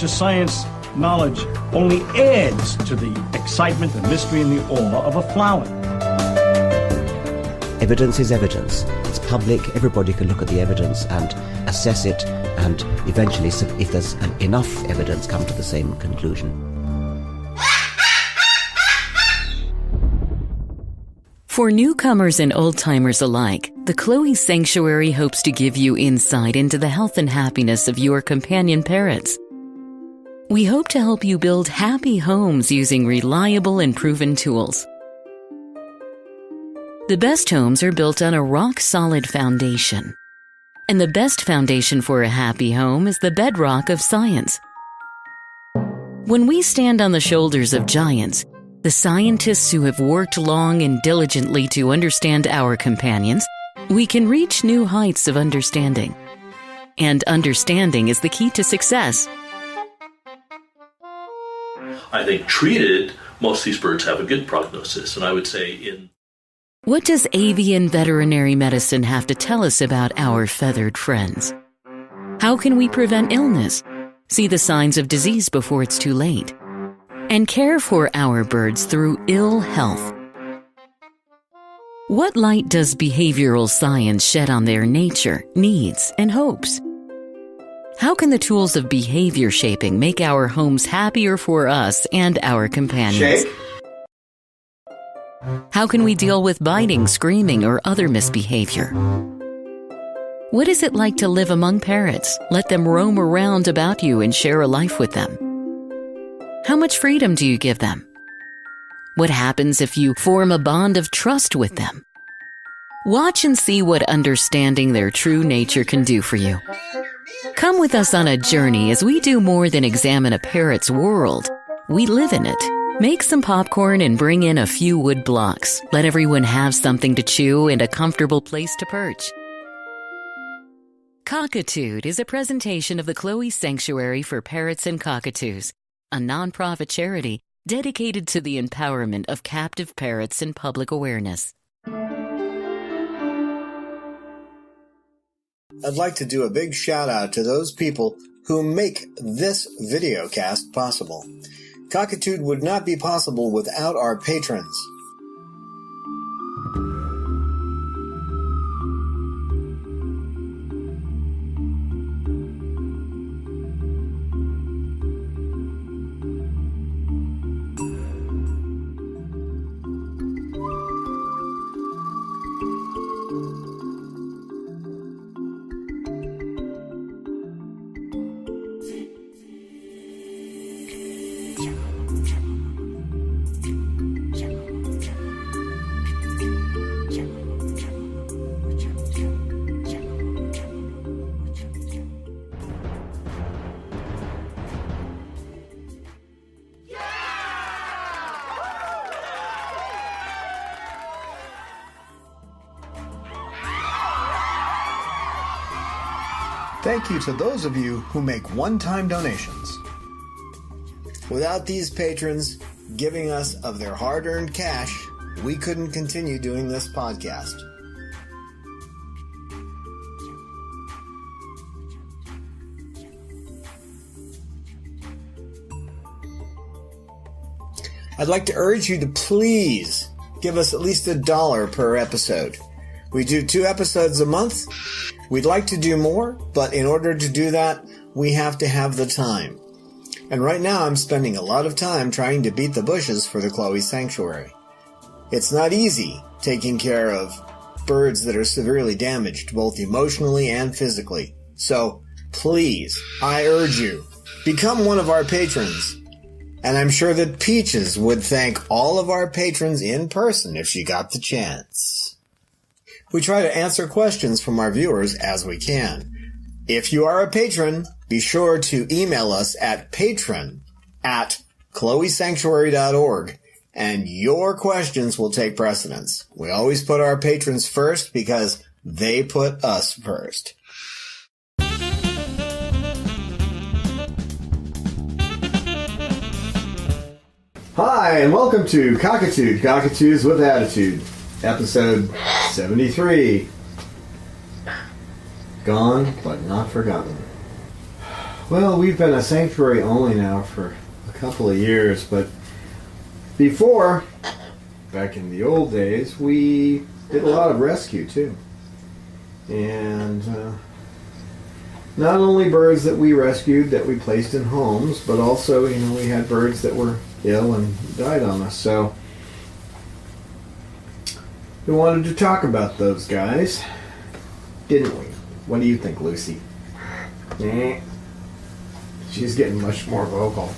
Science knowledge only adds to the excitement, the mystery, and the awe of a flower. Evidence is evidence. It's public. Everybody can look at the evidence and assess it, and eventually, if there's enough evidence, come to the same conclusion. For newcomers and old-timers alike, the Chloe Sanctuary hopes to give you insight into the health and happiness of your companion parrots. We hope to help you build happy homes using reliable and proven tools. The best homes are built on a rock-solid foundation. And the best foundation for a happy home is the bedrock of science. When we stand on the shoulders of giants, the scientists who have worked long and diligently to understand our companions, we can reach new heights of understanding. And understanding is the key to success. I think treated, most of these birds have a good prognosis, and I would say What does avian veterinary medicine have to tell us about our feathered friends? How can we prevent illness, see the signs of disease before it's too late, and care for our birds through ill health? What light does behavioral science shed on their nature, needs, and hopes? How can the tools of behavior shaping make our homes happier for us and our companions? Shake. How can we deal with biting, screaming, or other misbehavior? What is it like to live among parrots? Let them roam around about you and share a life with them. How much freedom do you give them? What happens if you form a bond of trust with them? Watch and see what understanding their true nature can do for you. Come with us on a journey as we do more than examine a parrot's world. We live in it. Make some popcorn and bring in a few wood blocks. Let everyone have something to chew and a comfortable place to perch. Cockatoo is a presentation of the Chloe Sanctuary for Parrots and Cockatoos, a nonprofit charity dedicated to the empowerment of captive parrots and public awareness. I'd like to do a big shout out to those people who make this video cast possible. Cockatoo would not be possible without our patrons. Thank you to those of you who make one-time donations. Without these patrons giving us of their hard-earned cash, we couldn't continue doing this podcast. I'd like to urge you to please give us at least $1 per episode. We do 2 episodes a month. We'd like to do more, but in order to do that, we have to have the time. And right now I'm spending a lot of time trying to beat the bushes for the Chloe Sanctuary. It's not easy taking care of birds that are severely damaged, both emotionally and physically. So, please, I urge you, become one of our patrons. And I'm sure that Peaches would thank all of our patrons in person if she got the chance. We try to answer questions from our viewers as we can. If you are a patron, be sure to email us at patron@chloesanctuary.org, and your questions will take precedence. We always put our patrons first because they put us first. Hi, and welcome to Cockatoos with Attitude, episode 73. Gone, but not forgotten. Well, we've been a sanctuary only now for a couple of years, but before, back in the old days, we did a lot of rescue too. And not only birds that we rescued, that we placed in homes, but also, we had birds that were ill and died on us. So we wanted to talk about those guys, didn't we? What do you think, Lucy? She's getting much more vocal.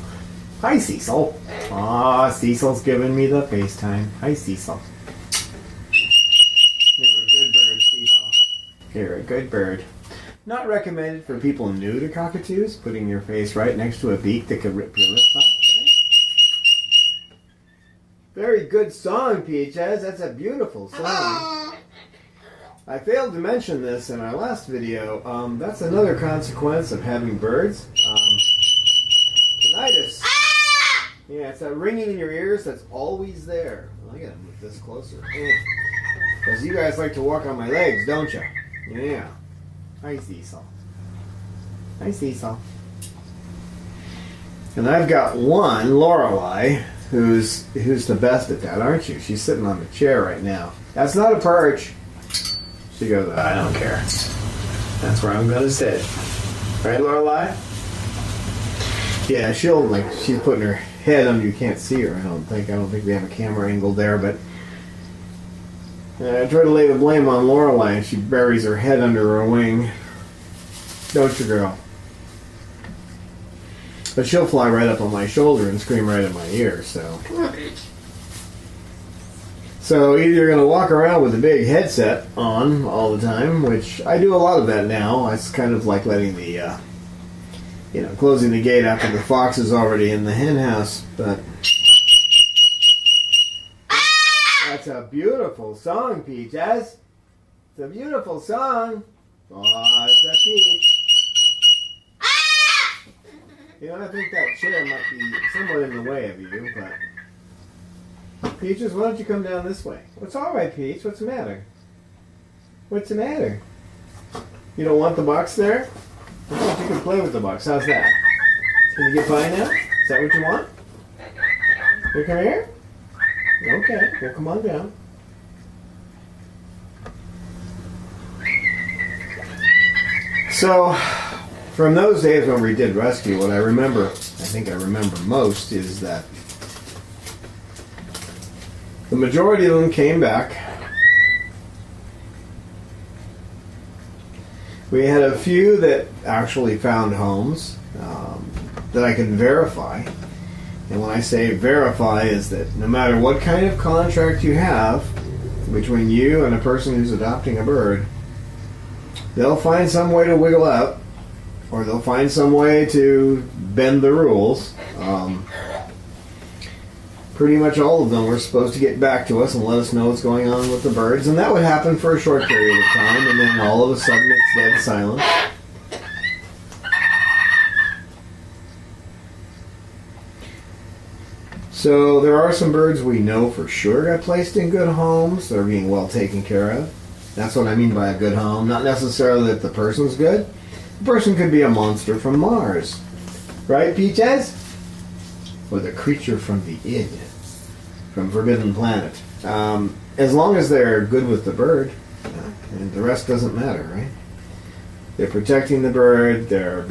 Hi, Cecil. Aw, Cecil's giving me the FaceTime. Hi, Cecil. You're a good bird, Cecil. You're a good bird. Not recommended for people new to cockatoos, putting your face right next to a beak that could rip your lips off. Okay? Very good song, Peaches. That's a beautiful song. I failed to mention this in our last video. That's another consequence of having birds. Tinnitus. Yeah, it's that ringing in your ears that's always there. I gotta move this closer. Because you guys like to walk on my legs, don't you? Yeah. Hi, Cecil. Hi, Cecil. And I've got one, Lorelei, who's the best at that, aren't you? She's sitting on the chair right now. That's not a perch. She goes, I don't care. That's where I'm gonna sit. Right, Lorelei? Yeah, she's putting her head under. You can't see her, I don't think. I don't think we have a camera angle there, but I try to lay the blame on Lorelei, and she buries her head under her wing. Don't you, girl? But she'll fly right up on my shoulder and scream right in my ear, so. So either you're going to walk around with a big headset on all the time, which I do a lot of that now. It's kind of like letting the, closing the gate after the fox is already in the hen house. But that's a beautiful song, Peaches. It's a beautiful song. Oh, it's a Peach. I think that chair might be somewhat in the way of you, but... Peaches, why don't you come down this way? What's all right, Peach? What's the matter? What's the matter? You don't want the box there? I thought you could play with the box. How's that? Can you get by now? Is that what you want? You come here? Okay, well come on down. So, from those days when we did rescue, what I think I remember most is that the majority of them came back. We had a few that actually found homes that I can verify. And when I say verify, is that no matter what kind of contract you have between you and a person who's adopting a bird, they'll find some way to wiggle out, or they'll find some way to bend the rules. Pretty much all of them were supposed to get back to us and let us know what's going on with the birds, and that would happen for a short period of time, and then all of a sudden it's dead silence. So there are some birds we know for sure got placed in good homes. They're being well taken care of. That's what I mean by a good home. Not necessarily that the person's good. The person could be a monster from Mars. Right, Peaches? Or the creature from the id. From Forbidden Planet. As long as they're good with the bird, and the rest doesn't matter, right? They're protecting the bird, they're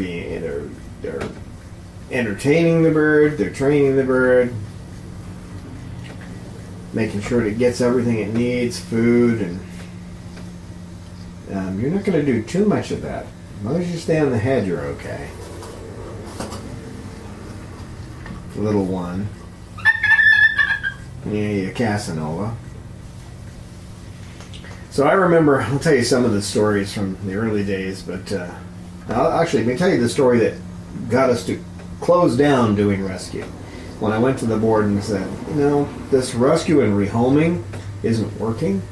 entertaining the bird, they're training the bird, making sure it gets everything it needs, food, and you're not going to do too much of that. As long as you stay on the head, you're okay. Little one. Yeah, you Casanova. So I remember, I'll tell you some of the stories from the early days, but actually, let me tell you the story that got us to close down doing rescue. When I went to the board and said, this rescue and rehoming isn't working,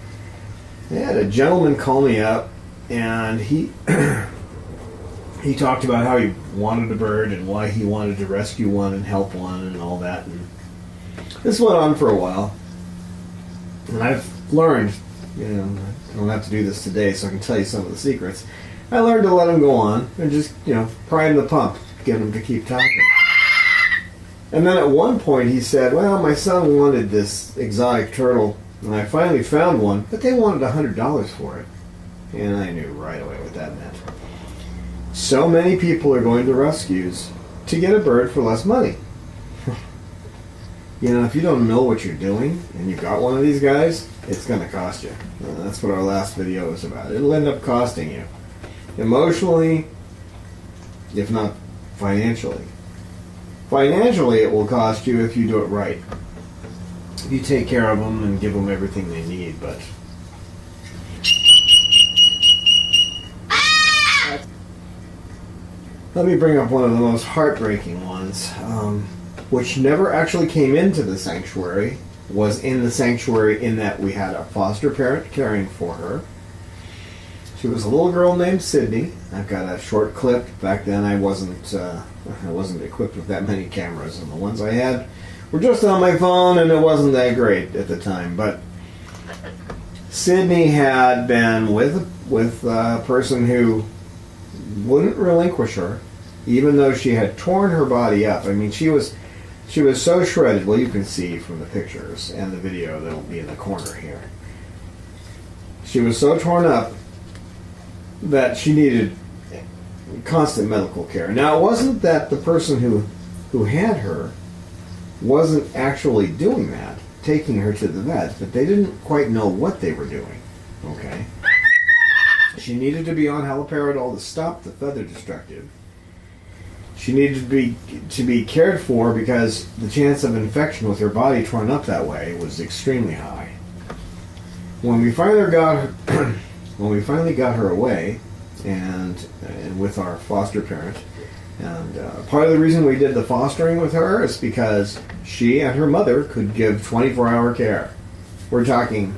I had a gentleman call me up, and he he talked about how he wanted a bird and why he wanted to rescue one and help one and all that. And This went on for a while, and I've learned, you know, I don't have to do this today, so I can tell you some of the secrets. I learned to let him go on and just, you know, prime the pump, get him to keep talking. And then at one point he said, well, my son wanted this exotic turtle, and I finally found one, but they wanted $100 for it. And I knew right away what that meant. So many people are going to rescues to get a bird for less money. You know, if you don't know what you're doing, and you've got one of these guys, it's going to cost you. That's what our last video was about. It'll end up costing you. Emotionally, if not financially. Financially, it will cost you if you do it right. If you take care of them and give them everything they need, but... Let me bring up one of the most heartbreaking ones, which never actually came into the sanctuary, was in the sanctuary in that we had a foster parent caring for her. She was a little girl named Sydney. I've got a short clip. Back then I wasn't equipped with that many cameras, and the ones I had were just on my phone, and it wasn't that great at the time. But Sydney had been with a person who wouldn't relinquish her, even though she had torn her body up. I mean, she was so shredded. Well, you can see from the pictures and the video that'll be in the corner here. She was so torn up that she needed constant medical care. Now, it wasn't that the person who had her wasn't actually doing that, taking her to the vet, but they didn't quite know what they were doing. Okay? She needed to be on haloperidol to stop the feather destructive. She needed to be cared for because the chance of infection with her body torn up that way was extremely high. When we finally got her away, and with our foster parent, and part of the reason we did the fostering with her is because she and her mother could give 24-hour care. We're talking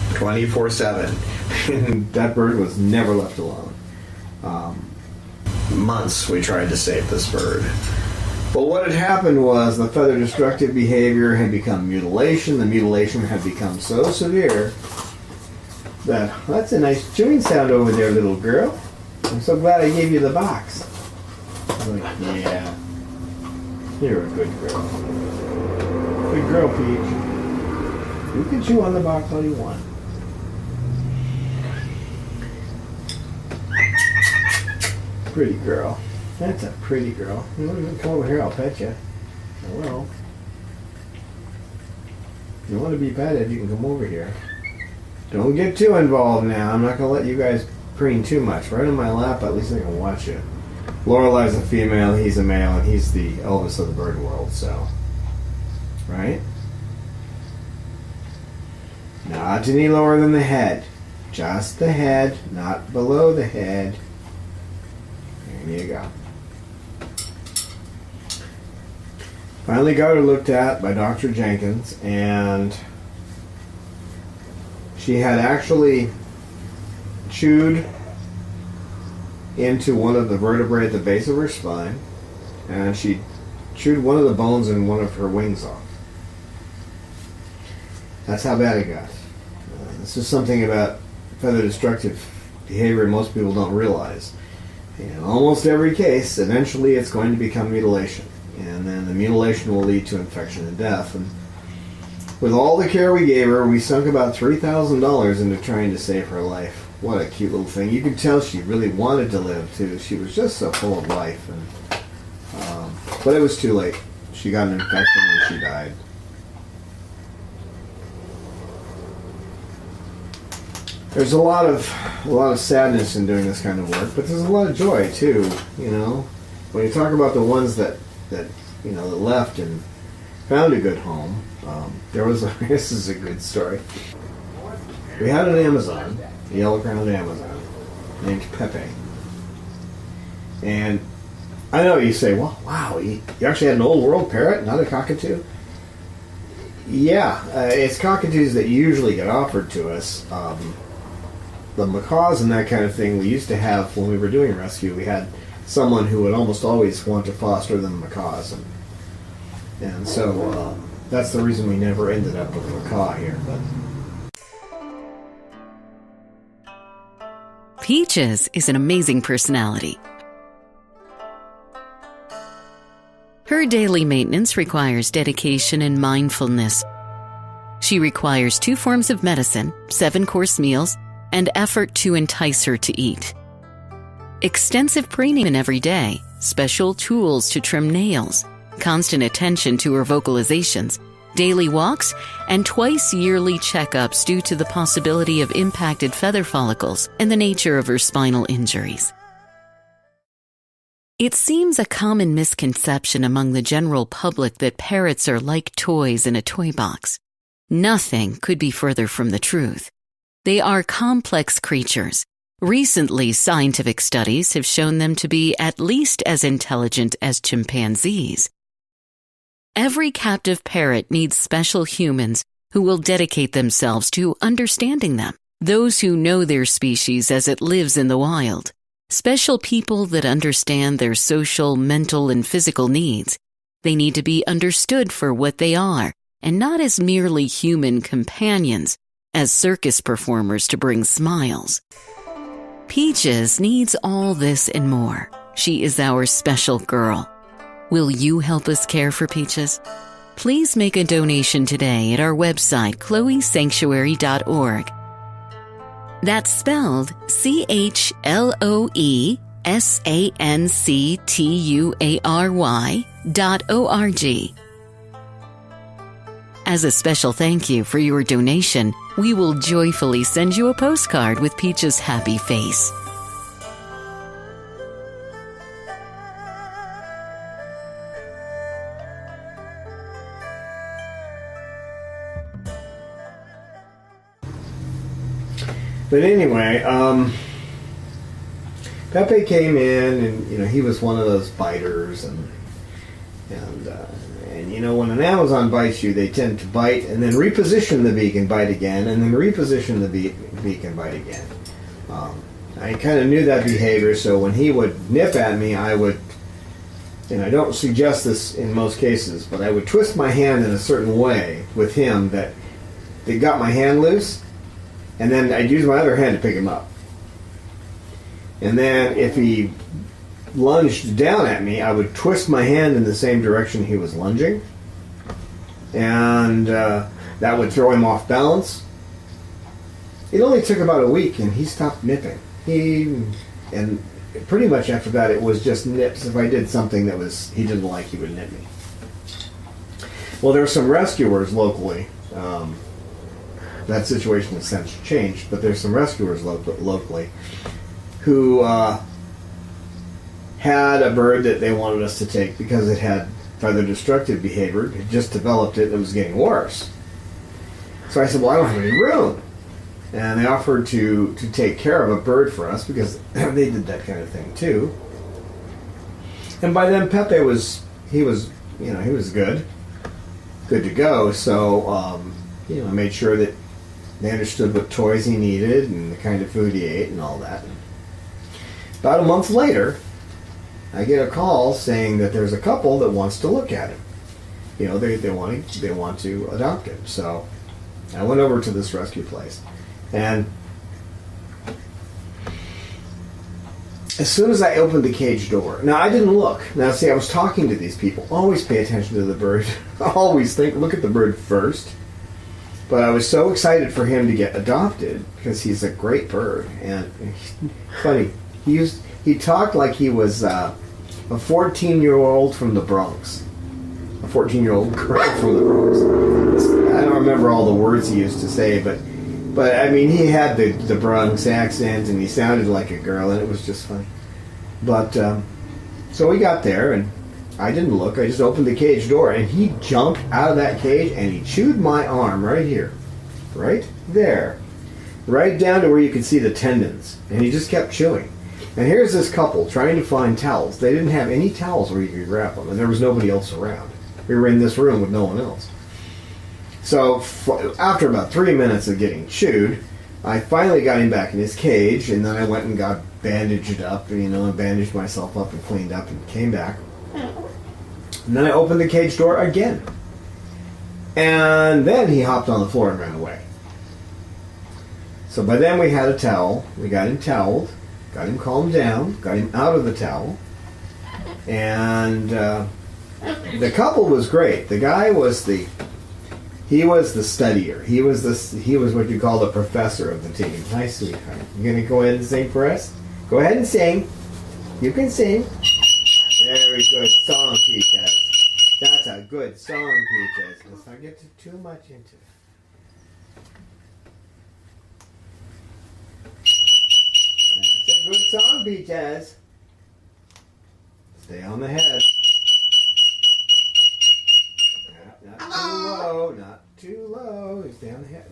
24/7. And that bird was never left alone. Months we tried to save this bird. But what had happened was the feather destructive behavior had become mutilation. The mutilation had become so severe that, that's a nice chewing sound over there, little girl. I'm so glad I gave you the box. I'm like, yeah, you're a good girl. Good girl, Peach. You can chew on the box all you want. Pretty girl. That's a pretty girl. You want to come over here, I'll pet you. I will. If you want to be petted, you can come over here. Don't get too involved now. I'm not going to let you guys preen too much. Right in my lap, at least I can watch it. Lorelei's a female, he's a male, and he's the Elvis of the bird world, so. Right? Not any lower than the head. Just the head, not below the head. There you go. Finally got her looked at by Dr. Jenkins, and she had actually chewed into one of the vertebrae at the base of her spine, and she chewed one of the bones in one of her wings off. That's how bad it got. This is something about feather destructive behavior most people don't realize. In almost every case, eventually it's going to become mutilation. And then the mutilation will lead to infection and death. And with all the care we gave her, we sunk about $3,000 into trying to save her life. What a cute little thing. You could tell she really wanted to live, too. She was just so full of life. And, but it was too late. She got an infection and she died. There's a lot of sadness in doing this kind of work, but there's a lot of joy too. You know, when you talk about the ones that left and found a good home, this is a good story. We had an Amazon, a yellow-crowned Amazon, named Pepe, and I know you say, well, wow, you actually had an old world parrot, not a cockatoo. Yeah, it's cockatoos that usually get offered to us. The macaws and that kind of thing we used to have when we were doing rescue. We had someone who would almost always want to foster the macaws, and so That's the reason we never ended up with a macaw here. But Peaches is an amazing personality. Her daily maintenance requires dedication and mindfulness. She requires 2 forms of medicine, 7-course meals, and effort to entice her to eat. Extensive preening every day, special tools to trim nails, constant attention to her vocalizations, daily walks, and twice yearly checkups due to the possibility of impacted feather follicles and the nature of her spinal injuries. It seems a common misconception among the general public that parrots are like toys in a toy box. Nothing could be further from the truth. They are complex creatures. Recently, scientific studies have shown them to be at least as intelligent as chimpanzees. Every captive parrot needs special humans who will dedicate themselves to understanding them, those who know their species as it lives in the wild. Special people that understand their social, mental, and physical needs. They need to be understood for what they are, and not as merely human companions, as circus performers to bring smiles. Peaches needs all this and more. She is our special girl. Will you help us care for Peaches? Please make a donation today at our website, chloesanctuary.org. That's spelled CHLOESANCTUARY.org. As a special thank you for your donation, we will joyfully send you a postcard with Peach's happy face. But anyway, Pepe came in, and he was one of those biters, and when an Amazon bites you, they tend to bite and then reposition the beak and bite again, and then reposition the beak and bite again. I kind of knew that behavior, so when he would nip at me, I would, and I don't suggest this in most cases, but I would twist my hand in a certain way with him that got my hand loose. And then I'd use my other hand to pick him up. And then if he lunged down at me, I would twist my hand in the same direction he was lunging. And that would throw him off balance. It only took about a week and he stopped nipping. And pretty much after that it was just nips. If I did something that he didn't like, he would nip me. Well, there were some rescuers locally. That situation has since changed, but there's some rescuers locally who had a bird that they wanted us to take because it had feather destructive behavior. It just developed it and it was getting worse. So I said, well, I don't have any room. And they offered to take care of a bird for us because they did that kind of thing too. And by then Pepe was good to go. So I made sure that they understood what toys he needed and the kind of food he ate and all that. About a month later, I get a call saying that there's a couple that wants to look at him. They want to adopt him. So I went over to this rescue place, and as soon as I opened the cage door, now I didn't look. Now see, I was talking to these people. Always pay attention to the bird. Always look at the bird first. But I was so excited for him to get adopted because he's a great bird. And funny, he talked like he was a 14-year-old from the Bronx. A 14-year-old girl from the Bronx. I don't remember all the words he used to say, but I mean, he had the Bronx accent and he sounded like a girl, and it was just funny. But so we got there, and I didn't look. I just opened the cage door, and he jumped out of that cage, and he chewed my arm right here. Right there. Right down to where you could see the tendons. And he just kept chewing. And here's this couple trying to find towels. They didn't have any towels where you could grab them, and there was nobody else around. We were in this room with no one else. So after about 3 minutes of getting chewed, I finally got him back in his cage, and then I went and got bandaged up, and bandaged myself up and cleaned up and came back. And then I opened the cage door again. And then he hopped on the floor and ran away. So by then we had a towel. We got him toweled, got him calmed down, got him out of the towel. And the couple was great. The guy was the studier. He was what you call the professor of the team. Hi, sweetheart. You gonna go ahead and sing for us? Go ahead and sing. You can sing. Very good song, Peaches. That's a good song, Peaches. Let's not get too much into it. That's a good song, Peaches. Stay on the head. Not too low, not too low. Stay on the head.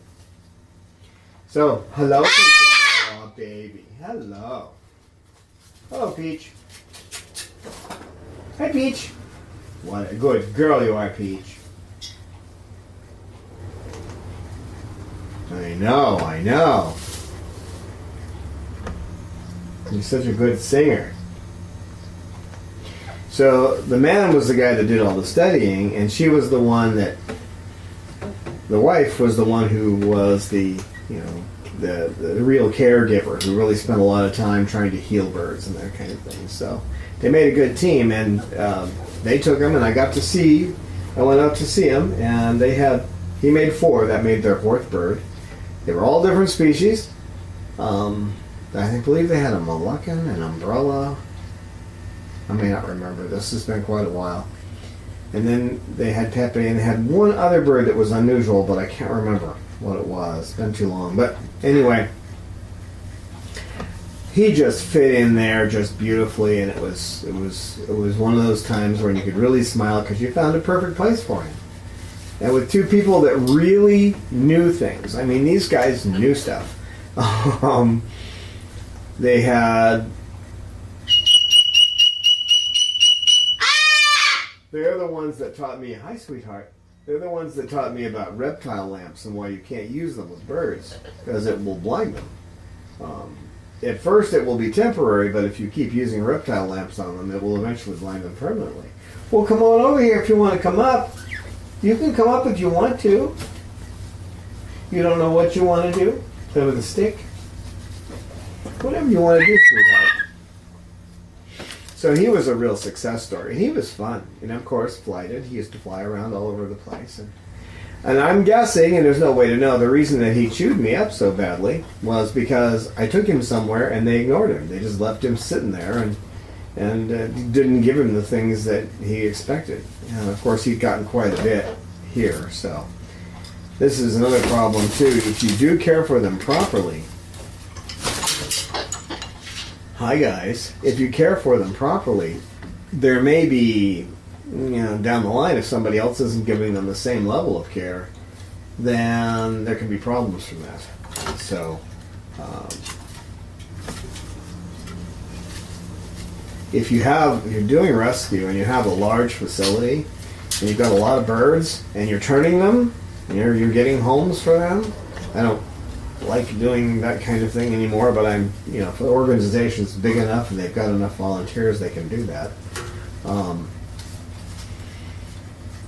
So, hello, Peaches. Oh, baby. Hello. Hello, Peach. Hi, Peach. What a good girl you are, Peach. I know, I know. You're such a good singer. So the man was the guy that did all the studying, and she was the one that, the wife was the one who was the real caregiver, who really spent a lot of time trying to heal birds and that kind of thing. So they made a good team, and they took him, and I went out to see him, and he made 4. That made their 4th bird. They were all different species. I believe they had a Moluccan, an umbrella. I may not remember. This has been quite a while. And then they had Pepe, and they had one other bird that was unusual, but I can't remember what it was. It's been too long. But anyway, he just fit in there just beautifully, and it was one of those times where you could really smile because you found a perfect place for him. And with 2 people that really knew things. I mean, these guys knew stuff. They had... They're the ones that taught me, hi sweetheart, they're the ones that taught me about reptile lamps and why you can't use them with birds, because it will blind them. At first it will be temporary, but if you keep using reptile lamps on them, it will eventually blind them permanently. Well, come on over here if you want to come up. You can come up if you want to. You don't know what you want to do? Play with a stick? Whatever you want to do, sweetheart. So he was a real success story. He was fun. And of course, flighted. He used to fly around all over the place. And I'm guessing, and there's no way to know, the reason that he chewed me up so badly was because I took him somewhere and they ignored him. They just left him sitting there and didn't give him the things that he expected. And of course, he'd gotten quite a bit here. So this is another problem too. If you do care for them properly, hi guys, if you care for them properly, there may be, down the line, if somebody else isn't giving them the same level of care, then there can be problems from that. So, if you're doing rescue and you have a large facility and you've got a lot of birds and you're turning them, you're getting homes for them. I don't like doing that kind of thing anymore, but if the organization's big enough and they've got enough volunteers, they can do that.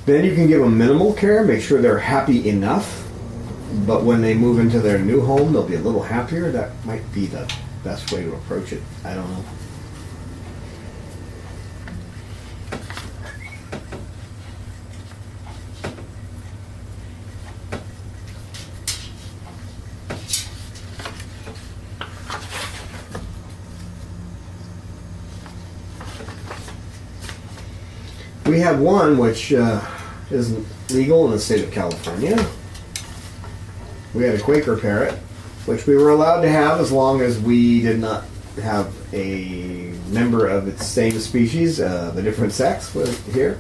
Then you can give them minimal care, make sure they're happy enough, but when they move into their new home, they'll be a little happier. That might be the best way to approach it. I don't know. We have one which isn't legal in the state of California. We had a Quaker parrot, which we were allowed to have as long as we did not have a member of its same species, the different sex, was here.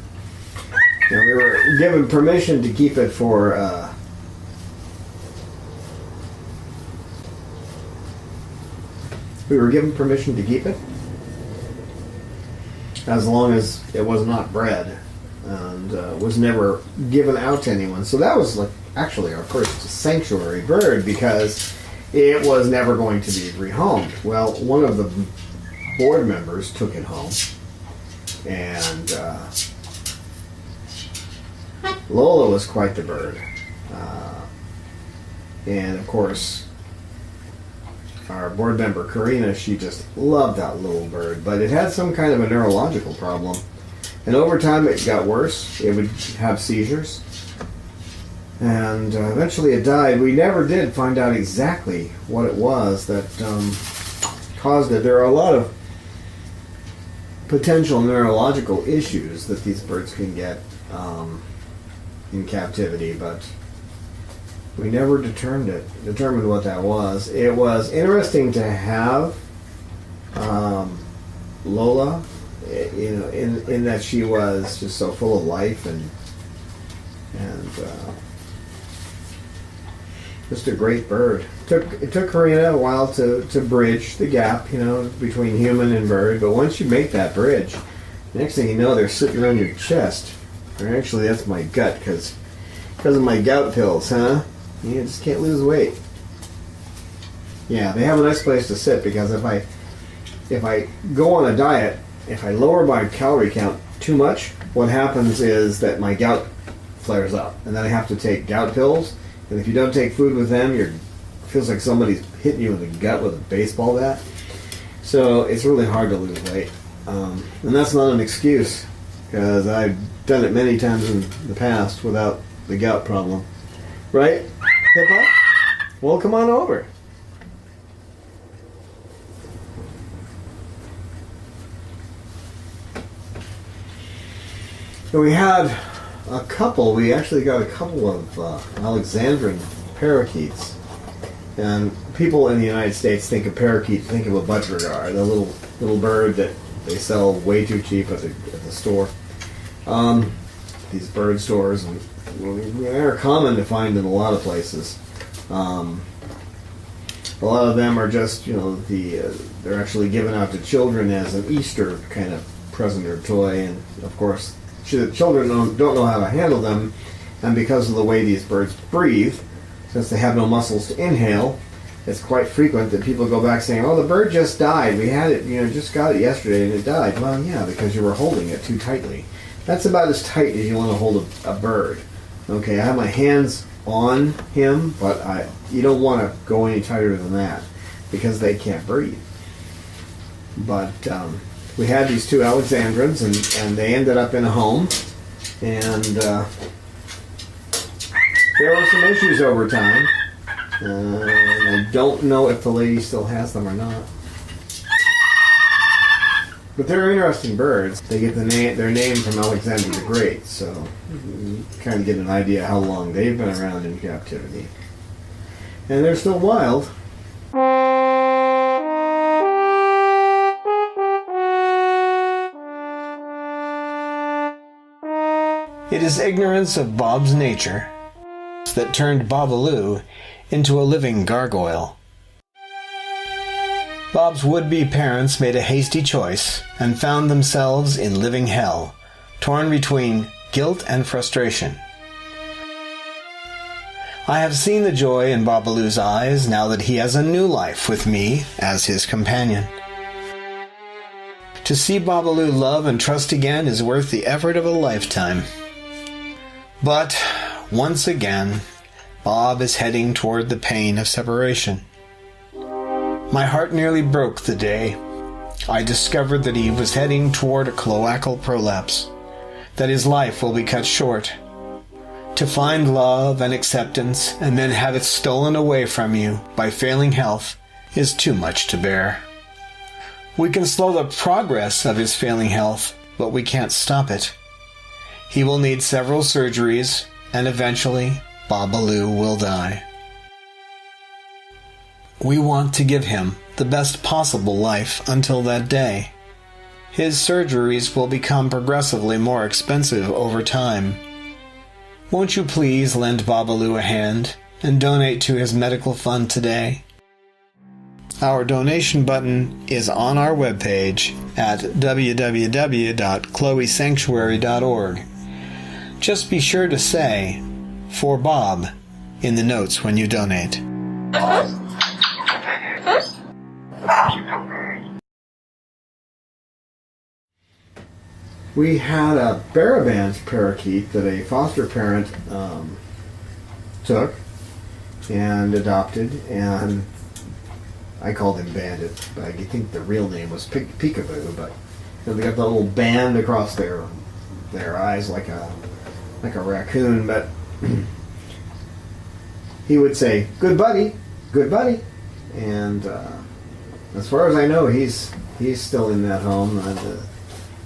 And we were given permission to keep it for as long as it was not bred and was never given out to anyone. So that was actually our first sanctuary bird because it was never going to be rehomed. Well, one of the board members took it home, and Lola was quite the bird. And of course, our board member Karina, she just loved that little bird, but it had some kind of a neurological problem. And over time it got worse. It would have seizures. And eventually it died. We never did find out exactly what it was that caused it. There are a lot of potential neurological issues that these birds can get in captivity, but we never determined what that was. It was interesting to have Lola, in that she was just so full of life and just a great bird. It took Karina a while to bridge the gap, between human and bird. But once you make that bridge, the next thing you know, they're sitting around your chest. Or actually, that's my gut, because of my gout pills, huh? You just can't lose weight. Yeah, they have a nice place to sit, because if I go on a diet, if I lower my calorie count too much, what happens is that my gout flares up, and then I have to take gout pills. And if you don't take food with them, it feels like somebody's hitting you in the gut with a baseball bat. So it's really hard to lose weight, and that's not an excuse, because I've done it many times in the past without the gout problem. Right, Pippa? Well, come on over. So we actually got a couple of Alexandrian parakeets. And people in the United States think of parakeet, think of a budgerigar, the little bird that they sell way too cheap at the store. These bird stores, and they're common to find in a lot of places. A lot of them are just, they're actually given out to children as an Easter kind of present or toy, and of course, children don't know how to handle them, and because of the way these birds breathe, since they have no muscles to inhale, it's quite frequent that people go back saying, "Oh, the bird just died. We had it, just got it yesterday and it died." Well, yeah, because you were holding it too tightly. That's about as tight as you want to hold a bird. Okay, I have my hands on him, but you don't want to go any tighter than that, because they can't breathe. But we had these two Alexandrins, and they ended up in a home, and there were some issues over time, and I don't know if the lady still has them or not. But they're interesting birds. They get their name from Alexander the Great, so you kind of get an idea how long they've been around in captivity. And they're still wild. It is ignorance of Bob's nature that turned Babaloo into a living gargoyle. Bob's would-be parents made a hasty choice and found themselves in living hell, torn between guilt and frustration. I have seen the joy in Babaloo's eyes now that he has a new life with me as his companion. To see Babaloo love and trust again is worth the effort of a lifetime. But, once again, Bob is heading toward the pain of separation. My heart nearly broke the day I discovered that he was heading toward a cloacal prolapse, that his life will be cut short. To find love and acceptance and then have it stolen away from you by failing health is too much to bear. We can slow the progress of his failing health, but we can't stop it. He will need several surgeries, and eventually Babaloo will die. We want to give him the best possible life until that day. His surgeries will become progressively more expensive over time. Won't you please lend Babaloo a hand and donate to his medical fund today? Our donation button is on our webpage at www.chloesanctuary.org. Just be sure to say, "For Bob," in the notes when you donate. We had a Barabans parakeet that a foster parent took and adopted, and I called him Bandit, but I think the real name was Peekaboo. But they got the little band across their eyes like a raccoon. But he would say, "Good buddy, good buddy," and as far as I know, he's still in that home. The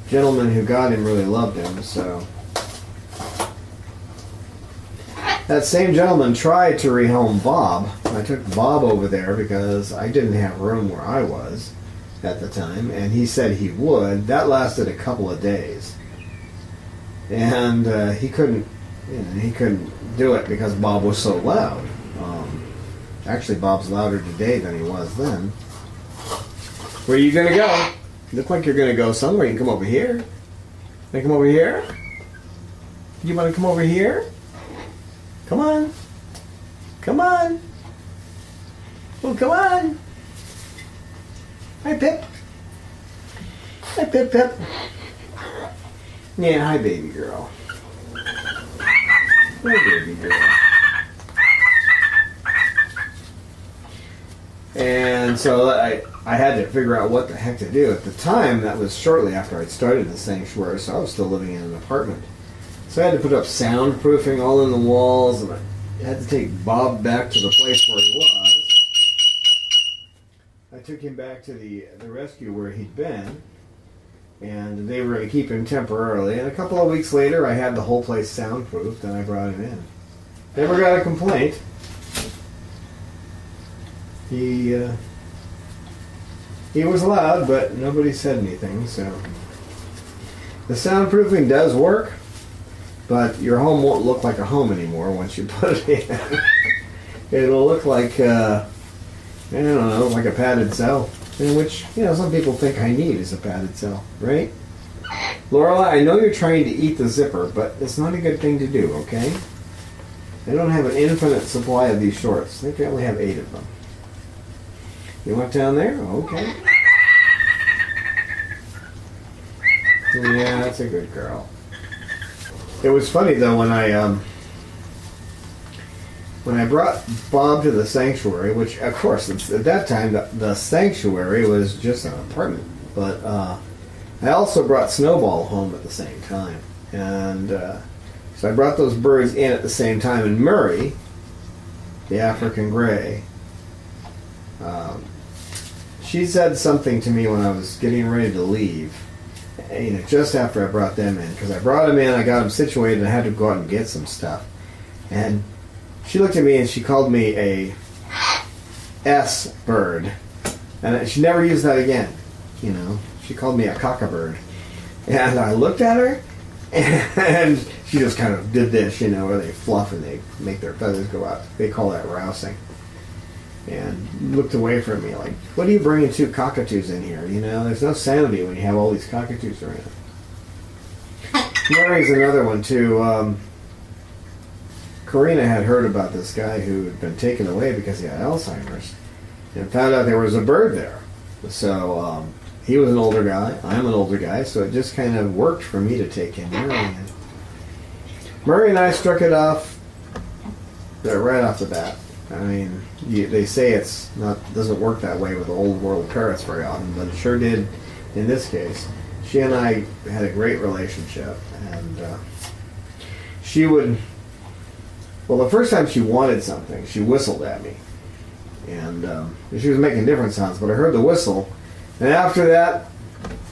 gentleman who got him really loved him, so. That same gentleman tried to rehome Bob. I took Bob over there because I didn't have room where I was at the time, and he said he would. That lasted a couple of days, and he couldn't do it because Bob was so loud. Actually, Bob's louder today than he was then. Where are you gonna go? You look like you're gonna go somewhere. You can come over here. Can I come over here? You want to come over here? Come on. Come on. Oh, come on. Hi, Pip. Hi, Pip, Pip. Yeah, hi, baby girl. Hi, baby girl. And so I had to figure out what the heck to do. At the time, that was shortly after I'd started the sanctuary, so I was still living in an apartment. So I had to put up soundproofing all in the walls, and I had to take Bob back to the place where he was. I took him back to the rescue where he'd been, and they were going to keep him temporarily. And a couple of weeks later, I had the whole place soundproofed, and I brought him in. Never got a complaint. He was loud, but nobody said anything, so. The soundproofing does work, but your home won't look like a home anymore once you put it in. It'll look like, I don't know, like a padded cell, in which, some people think I need is a padded cell, right? Lorelai, I know you're trying to eat the zipper, but it's not a good thing to do, okay? I don't have an infinite supply of these shorts. I think I only have 8 of them. You want down there? Okay. Yeah, that's a good girl. It was funny though when I brought Bob to the sanctuary, which of course at that time the sanctuary was just an apartment, but I also brought Snowball home at the same time, and so I brought those birds in at the same time. And Murray, the African gray, she said something to me when I was getting ready to leave. Just after I brought them in, because I brought them in, I got them situated, and I had to go out and get some stuff. And she looked at me and she called me a S bird, and she never used that again. She called me a cockabird, and I looked at her, and she just kind of did this, where they fluff and they make their feathers go out. They call that rousing. And looked away from me like, what are you bringing 2 cockatoos in here? There's no sanity when you have all these cockatoos around. Mary's another one too. Karina had heard about this guy who had been taken away because he had Alzheimer's, and found out there was a bird there. So he was an older guy, I'm an older guy, so it just kind of worked for me to take him. Murray and I struck it off right off the bat. I mean, they say doesn't work that way with old world parrots very often, but it sure did in this case. She and I had a great relationship, and she would, the first time she wanted something, she whistled at me, and she was making different sounds, but I heard the whistle, and after that,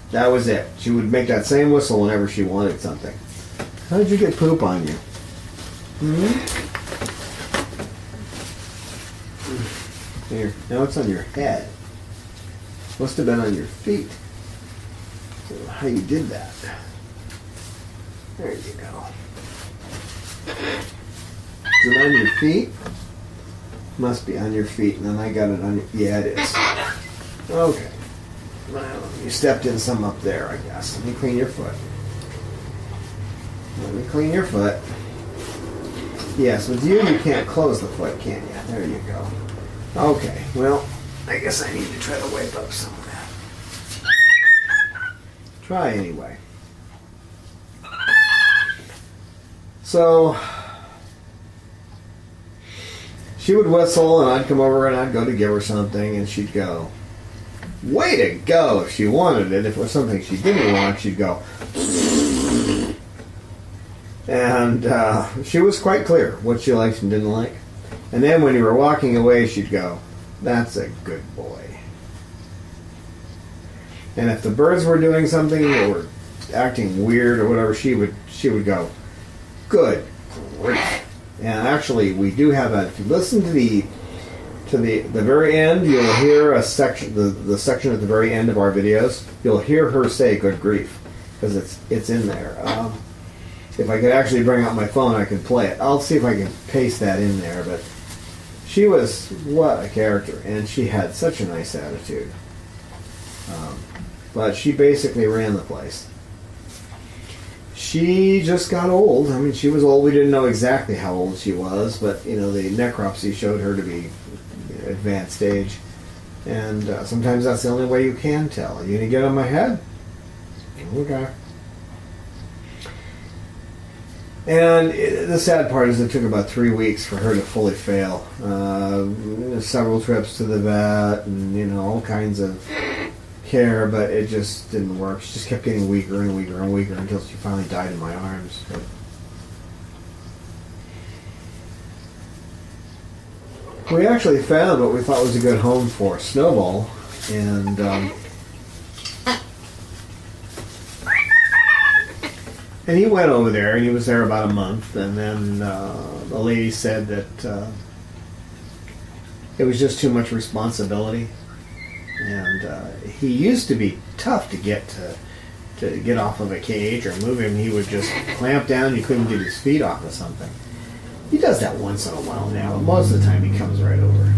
that was it. She would make that same whistle whenever she wanted something. How did you get poop on you? Here, now it's on your head. Must have been on your feet. I don't know how you did that. There you go. Is it on your feet? Must be on your feet, and then I got it on your... Yeah, it is. Okay. Well, you stepped in some up there, I guess. Let me clean your foot. Yes, with you can't close the foot, can you? There you go. Okay, well, I guess I need to try to wipe up some of that. Try anyway. So she would whistle, and I'd come over and I'd go to give her something, and she'd go, "Way to go!" if she wanted it. If it was something she didn't want, she'd go. And she was quite clear what she liked and didn't like. And then when you were walking away, she'd go, "That's a good boy." And if the birds were doing something or were acting weird or whatever, she would go, "Good grief." And actually, we do have a. If you listen to the very end, you'll hear a section, the section at the very end of our videos. You'll hear her say "good grief" because it's in there. If I could actually bring out my phone, I could play it. I'll see if I can paste that in there. But she was what a character, and she had such a nice attitude. But she basically ran the place. She just got old. I mean, she was old. We didn't know exactly how old she was, but the necropsy showed her to be advanced stage. And sometimes that's the only way you can tell. You gonna get on my head? Okay. And the sad part is it took about 3 weeks for her to fully fail. Several trips to the vet and, all kinds of care, but it just didn't work. She just kept getting weaker and weaker and weaker until she finally died in my arms. But we actually found what we thought was a good home for Snowball, and he went over there, and he was there about a month, and then the lady said that it was just too much responsibility, and he used to be tough to get off of a cage or move him. He would just clamp down. You couldn't get his feet off of something. He does that once in a while now, but most of the time he comes right over.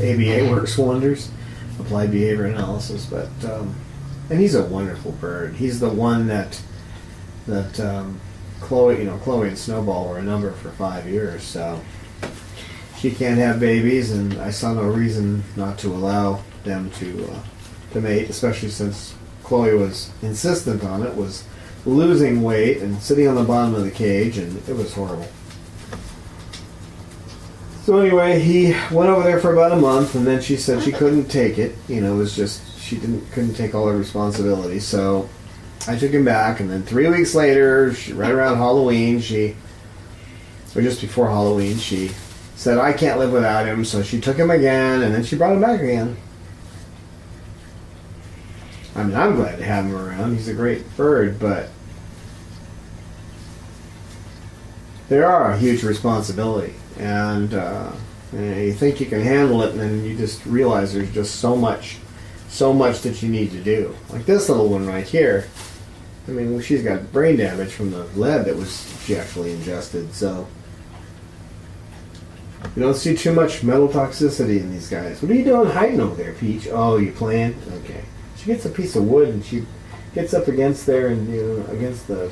ABA works wonders, applied behavior analysis, but and he's a wonderful bird. He's the one that Chloe and Snowball were a number for 5 years, so she can't have babies, and I saw no reason not to allow them to mate, especially since Chloe was insistent on it, was losing weight and sitting on the bottom of the cage, and it was horrible. So anyway, he went over there for about a month, and then she said she couldn't take it. It was just she couldn't take all the responsibility, so I took him back, and then 3 weeks later, right around Halloween, or just before Halloween, she said, "I can't live without him," so she took him again, and then she brought him back again. I mean, I'm glad to have him around. He's a great bird, but they are a huge responsibility, and you think you can handle it, and then you just realize there's just so much that you need to do. Like this little one right here. I mean, she's got brain damage from the lead that she actually ingested, so you don't see too much metal toxicity in these guys. What are you doing hiding over there, Peach? Oh, you playing? Okay. She gets a piece of wood and she gets up against there and against the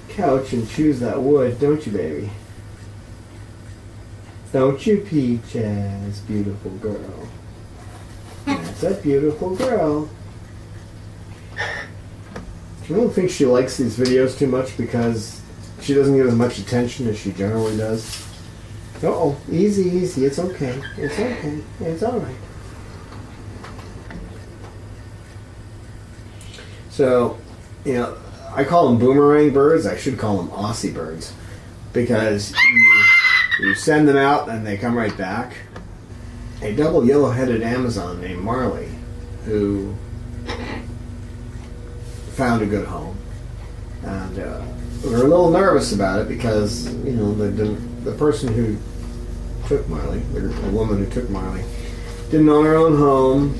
couch and chews that wood, don't you, baby? Don't you, Peaches, beautiful girl? That's a beautiful girl. I don't think she likes these videos too much because she doesn't get as much attention as she generally does. Uh-oh, easy, it's okay. It's okay. It's alright. So, I call them boomerang birds. I should call them Aussie birds because you send them out and they come right back. A double yellow-headed Amazon named Marley, who found a good home, and we were a little nervous about it because the person who took Marley, the woman who took Marley, didn't own her own home.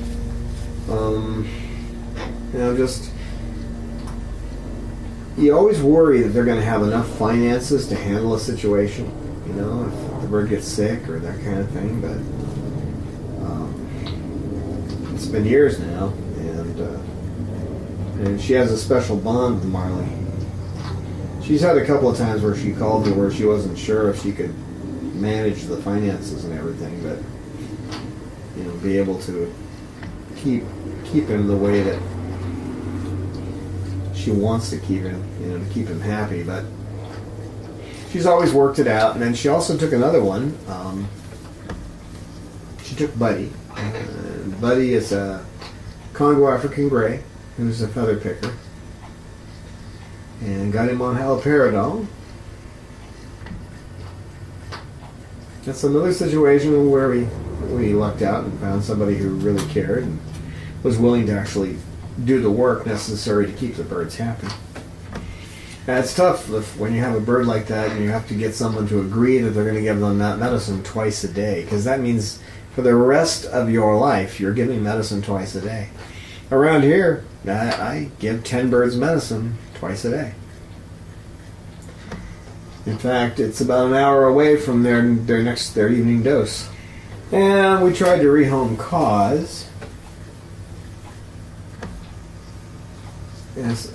You always worry that they're going to have enough finances to handle a situation, if the bird gets sick or that kind of thing. But it's been years now, and she has a special bond with Marley. She's had a couple of times where she called me where she wasn't sure if she could manage the finances and everything, but be able to keep him the way that she wants to keep him, to keep him happy. But she's always worked it out. And then she also took another one. She took Buddy. Buddy is a Congo African Grey, who's a feather picker. And got him on haloperidol. That's another situation where we lucked out and found somebody who really cared and was willing to actually do the work necessary to keep the birds happy. And it's tough when you have a bird like that and you have to get someone to agree that they're going to give them that medicine twice a day, because that means for the rest of your life you're giving medicine twice a day. Around here, I give 10 birds medicine twice a day. In fact, it's about an hour away from their evening dose. And we tried to rehome Cause.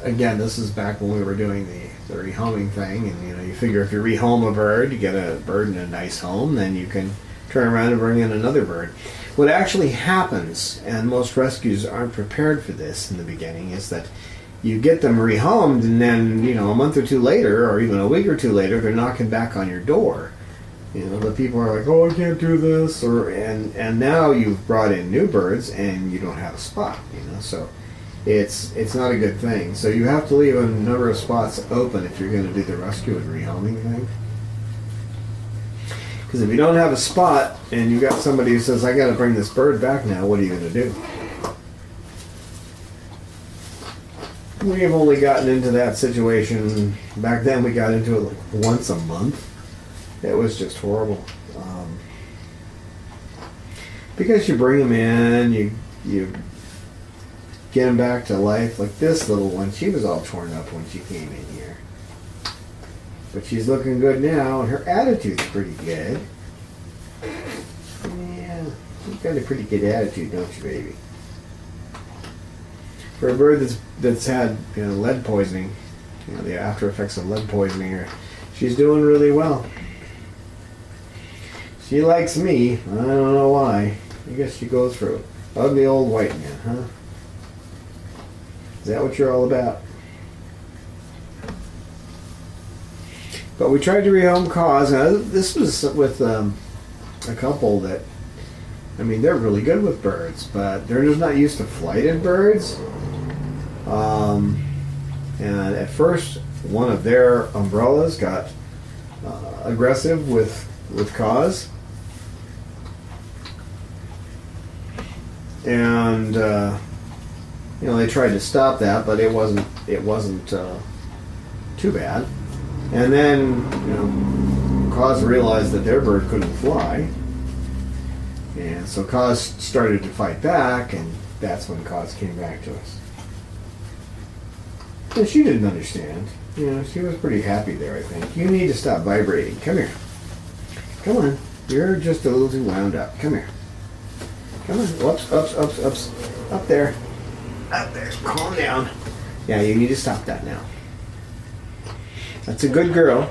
Again, this is back when we were doing the rehoming thing, and you figure if you rehome a bird, you get a bird in a nice home, then you can turn around and bring in another bird. What actually happens, and most rescues aren't prepared for this in the beginning, is that you get them rehomed, and then a month or two later, or even a week or two later, they're knocking back on your door. The people are like, "Oh, I can't do this," and now you've brought in new birds, and you don't have a spot. So it's not a good thing. So you have to leave a number of spots open if you're going to do the rescue and rehoming thing. Because if you don't have a spot, and you got somebody who says, "I got to bring this bird back now," what are you going to do? We've only gotten into that situation. Back then we got into it like once a month. It was just horrible. Because you bring them in, you get them back to life. Like this little one, she was all torn up when she came in here. But she's looking good now, and her attitude's pretty good. Yeah, you've got a pretty good attitude, don't you, baby? For a bird that's had lead poisoning, the after effects of lead poisoning, she's doing really well. She likes me. I don't know why. I guess she goes for it. Ugly old white man, huh? Is that what you're all about? But we tried to rehome Cause. Now, this was with a couple that, they're really good with birds, but they're just not used to flighted birds. And at first, one of their umbrellas got aggressive with Cause, and they tried to stop that, but it wasn't too bad. And then Cause realized that their bird couldn't fly, and so Cause started to fight back, and that's when Cause came back to us. And she didn't understand. She was pretty happy there, I think. You need to stop vibrating. Come here. Come on. You're just a little too wound up. Come here. Come on. Whoops, ups. Up there. Up there. Calm down. Yeah, you need to stop that now. That's a good girl.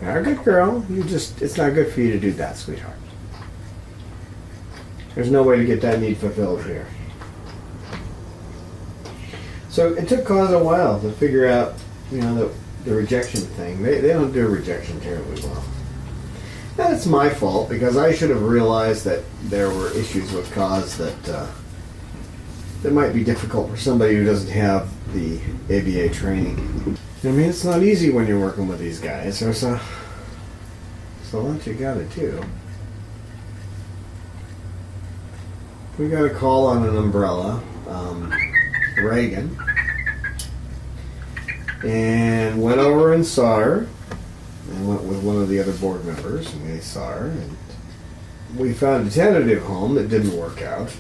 You're a good girl. It's not good for you to do that, sweetheart. There's no way to get that need fulfilled here. So it took Cause a while to figure out, the rejection thing. They don't do rejection terribly well. That's my fault, because I should have realized that there were issues with Cause that might be difficult for somebody who doesn't have the ABA training. It's not easy when you're working with these guys. There's a lot you gotta do. We got a call on an umbrella. Reagan, and went over and saw her, and went with one of the other board members, and they saw her, and we found a tentative home that didn't work out,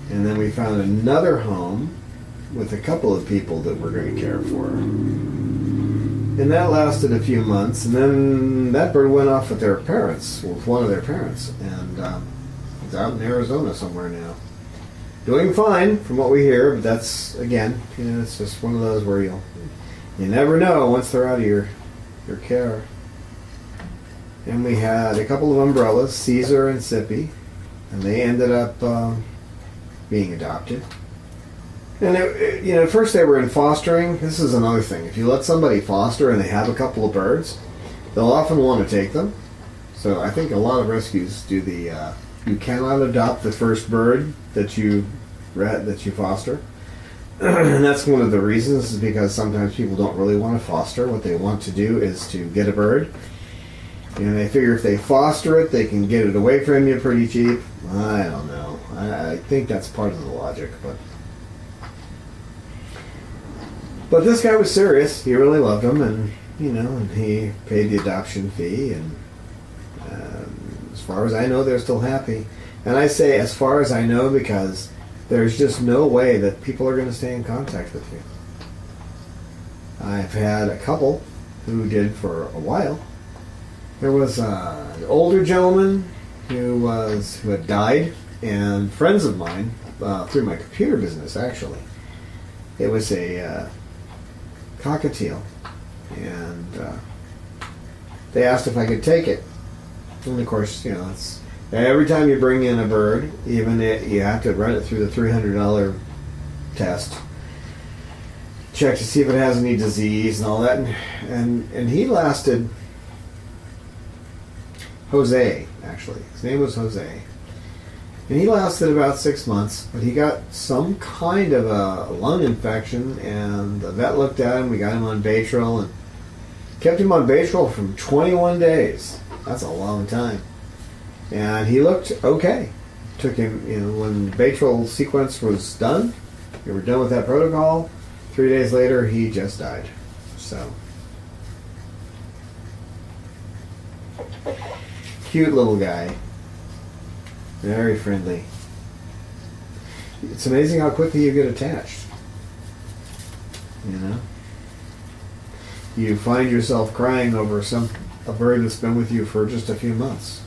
and then we found another home with a couple of people that were going to care for her, and that lasted a few months, and then that bird went off with one of their parents, and it's out in Arizona somewhere now. Doing fine from what we hear, but that's, again, it's just one of those where you never know once they're out of your care. And we had a couple of umbrellas, Caesar and Sippy, and they ended up being adopted. And at first they were in fostering. This is another thing. If you let somebody foster and they have a couple of birds, they'll often want to take them. So I think a lot of rescues do the you cannot adopt the first bird that you foster. And that's one of the reasons, is because sometimes people don't really want to foster. What they want to do is to get a bird. And they figure if they foster it, they can get it away from you pretty cheap. I don't know. I think that's part of the logic, but this guy was serious. He really loved him, and and he paid the adoption fee. And as far as I know, they're still happy. And I say as far as I know because there's just no way that people are going to stay in contact with you. I've had a couple who did for a while. There was an older gentleman who had died, and friends of mine, through my computer business actually, it was a cockatoo, and they asked if I could take it. And of course, it's every time you bring in a bird, even you have to run it through the $300 test, check to see if it has any disease and all that, and he lasted. Jose, actually. His name was Jose. And he lasted about 6 months, but he got some kind of a lung infection, and the vet looked at him. We got him on Baytril, and kept him on Baytril for 21 days. That's a long time. And he looked okay. Took him, when the Baytril sequence was done, we were done with that protocol. 3 days later, he just died. So, cute little guy. Very friendly. It's amazing how quickly you get attached. You find yourself crying over a bird that's been with you for just a few months,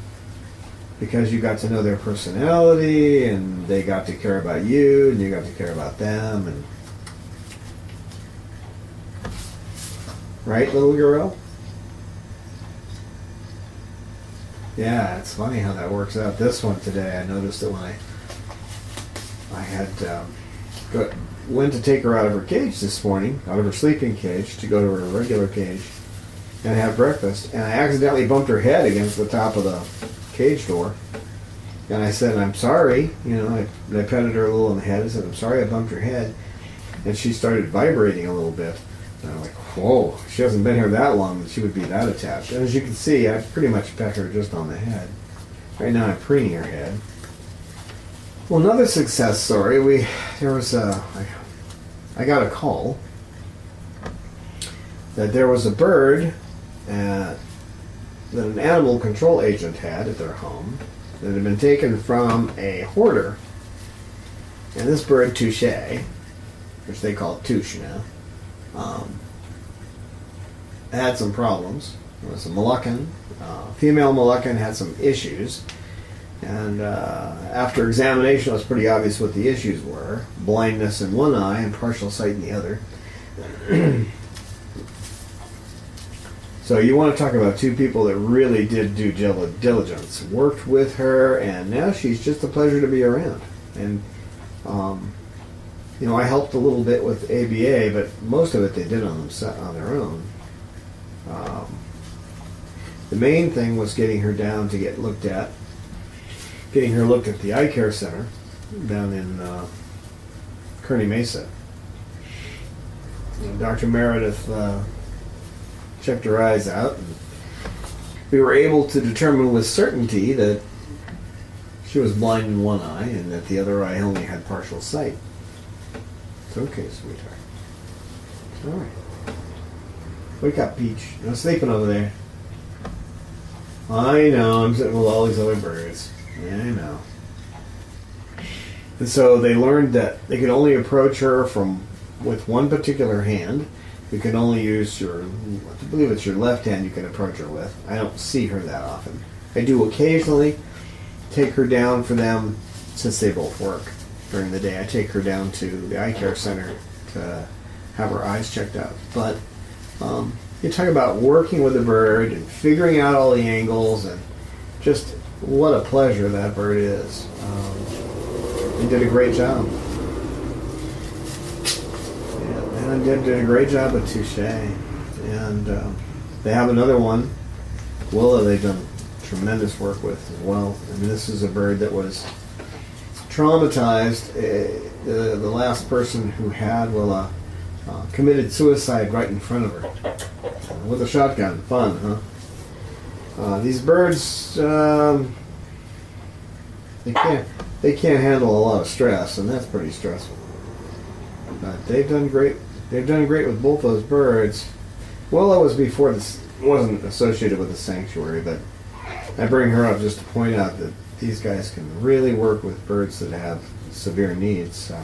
because you got to know their personality, and they got to care about you, and you got to care about them, and right, little girl? Yeah, it's funny how that works out. This one today, I noticed it when I had went to take her out of her cage this morning, out of her sleeping cage, to go to her regular cage and have breakfast, and I accidentally bumped her head against the top of the cage door. And I said, "I'm sorry." I petted her a little on the head. I said, "I'm sorry I bumped your head." And she started vibrating a little bit. And I'm like, whoa, she hasn't been here that long that she would be that attached. And as you can see, I pretty much pet her just on the head. Right now I'm preening her head. Well, another success story, I got a call that there was a bird that an animal control agent had at their home that had been taken from a hoarder. And this bird, Touche, which they call Touche now, had some problems. It was a Moluccan. Female Moluccan had some issues. And after examination, it was pretty obvious what the issues were. Blindness in one eye and partial sight in the other. So you want to talk about two people that really did do diligence. Worked with her, and now she's just a pleasure to be around. And I helped a little bit with ABA, but most of it they did on their own. The main thing was getting her down to get looked at. Getting her looked at the eye care center down in Kearney Mesa. Dr. Meredith checked her eyes out, and we were able to determine with certainty that she was blind in one eye and that the other eye only had partial sight. It's okay, sweetheart. It's all right. Wake up, Peach. I'm sleeping over there. I know, I'm sitting with all these other birds. Yeah, I know. And so they learned that they could only approach her with one particular hand. You can only use I believe it's your left hand you can approach her with. I don't see her that often. I do occasionally take her down for them, since they both work during the day. I take her down to the eye care center to have her eyes checked out. But you talk about working with a bird and figuring out all the angles, and just what a pleasure that bird is. They did a great job. did a great job with Touche. And they have another one, Willa, they've done tremendous work with as well. I mean, this is a bird that was traumatized. The last person who had Willa committed suicide right in front of her with a shotgun. Fun, huh? These birds, they can't handle a lot of stress, and that's pretty stressful. But they've done great. They've done great with both those birds. Well, it was before this wasn't associated with the sanctuary, but I bring her up just to point out that these guys can really work with birds that have severe needs. So.